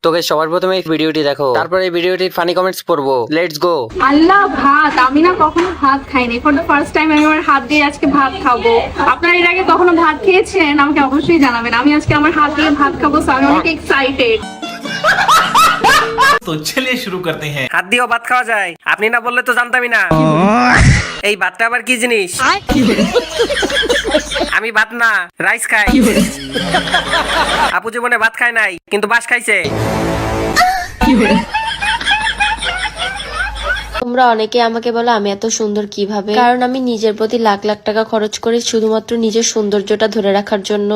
তোকে সবার প্রথমে এই ভিডিওটি দেখো, তারপর এই ভিডিওটির ফানি কমেন্টস পড়বো। Let's go. আল্লাহ, ভাত আমি না কখনো ভাত খাইনি। ফর দ্য ফার্স্ট টাইম আমি আমার হাত দিয়ে আজকে ভাত খাবো। আপনারা এর আগে কখনো ভাত খেয়েছেন? আমাকে অবশ্যই জানাবেন। আমি আজকে আমার হাত দিয়ে ভাত খাবো, সো আমি অনেক এক্সাইটেড। तो चलिए शुरू करते हैं। হাত দিয়েও ভাত খাওয়া যায়? আপনি না বললে তো জানতামই না। এই ভাতটা আবার কি জিনিস? আমি ভাত না, রাইস খাই। আপু জীবনে ভাত খায় নাই, কিন্তু বাস খাইছে। তোমরা অনেকে আমাকে বলো আমি এত সুন্দর কিভাবে, কারণ আমি নিজের প্রতি লাখ লাখ টাকা খরচ করি শুধুমাত্র নিজের সৌন্দর্যটা ধরে রাখার জন্য।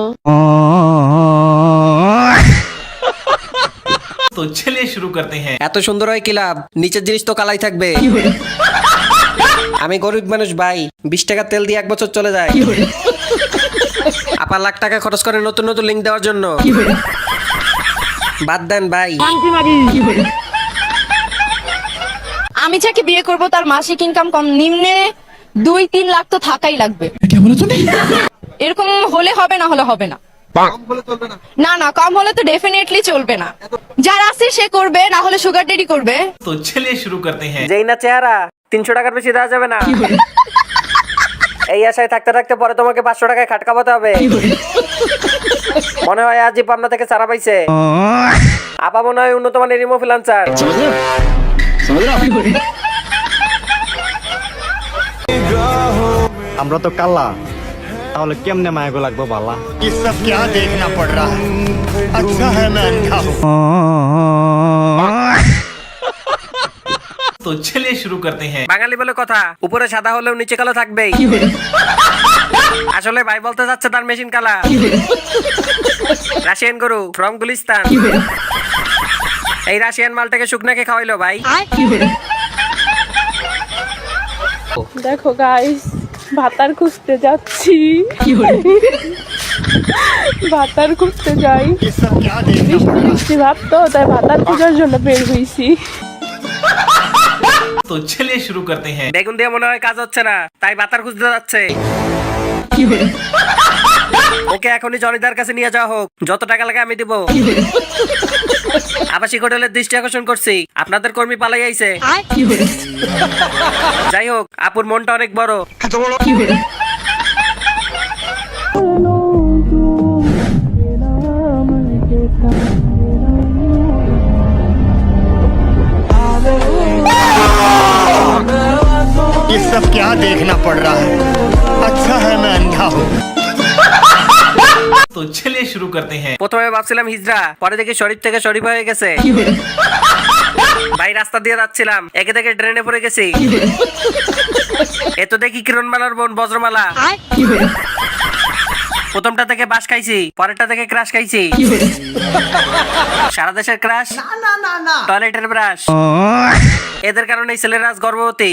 तो चलिए शुरू करते हैं। এত সুন্দর হয় কি লাভ? নিচের জিনিস তো কালাই থাকবে। আমি গরিব মানুষ ভাই, 20 টাকা তেল দিয়ে 1 বছর চলে যায়। আপা লাখ টাকা খরচ করে নতুন নতুন লিঙ্ক দেওয়ার জন্য। বাদ দেন ভাই। আমি যাকে বিয়ে করব তার মাসিক ইনকাম কম নিম্নে 2-3 লাখ তো থাকাই লাগবে। এরকম হলে হবে, না হলে হবে না। না না, কম হলে তো ডেফিনেটলি চলবে না। যার আছে সে করবে, না হলে সুগার ডেডি করবে। तो चलिए शुरू करते हैं। যেই না চেহারা, 300 টাকার বেশি দেওয়া যাবে না। এই আশায় থাকতে থাকতে পরে তোমাকে 500 টাকায় খাট কামাতে হবে। মনে হয় আজই পাবনা থেকে চারা পাইছে। আপা মনে হয় উন্নত মানের রিমো ফ্রিল্যান্সার। আমরা তো কাল্লা, তাহলে কেমনে মায়াগো লাগবো বালা? ये सब क्या देखना पड़ रहा है? अच्छा है मैं अंधा हूँ। तो चलिए शुरू करते हैं। বাঙালি বলে কথা, উপরে সাদা হলেও নিচে কালো থাকবেই। আসলে ভাই বলতে যাচ্ছে তার মেশিন কালা। রাশিয়ান গরু ফ্রম গুলিস্তান। এই রাশিয়ান মালটাকে শুকনাকে খাওয়াইলো ভাই। দেখো গাইস, ভাতার খুঁজতে যাচ্ছি। ভাতার খুঁজতে যাই, ये सब क्या देखना বৃষ্টি पड़ रहा है? বৃষ্টি ভাব তো, তাই ভাতার খোঁজার জন্য বের হইছি। तो चलिए शुरू करते हैं। বেগুন দিয়ে মনে হয় কাজ হচ্ছে না, তাই বাতার খুঁজতে যাচ্ছে। ওকে এখনই জনিদার কাছে নিয়ে যাওয়া হোক, যত টাকা লাগে আমি দিব। আবাসিক হোটেলের দৃষ্টি আকর্ষণ করছি, আপনাদের কর্মী পালাই আইছে। যাই হোক, আপুর মনটা অনেক বড়। ये सब क्या देखना पड़ रहा है? अच्छा है मैं अंधा हूँ। तो चलिए शुरू करते हैं। প্রথমে ভাবছিলাম হিজড়া, পরে দেখি শরীফ থেকে শরীফ হয়ে গেছে। ভাই রাস্তা দিয়ে যাচ্ছিলাম, একে দেখে ড্রেনে পড়ে গেছি। এ তো দেখি কিরণমালার বোন বজ্রমালা। প্রথমটা থেকে বাস খাইছি, পরেরটা থেকে ক্রাশ খাইছি। সারা দেশের ক্রাশ, টয়লেটের ব্রাশ। এদের কারণে ছেলেরা আজ গর্ভবতী।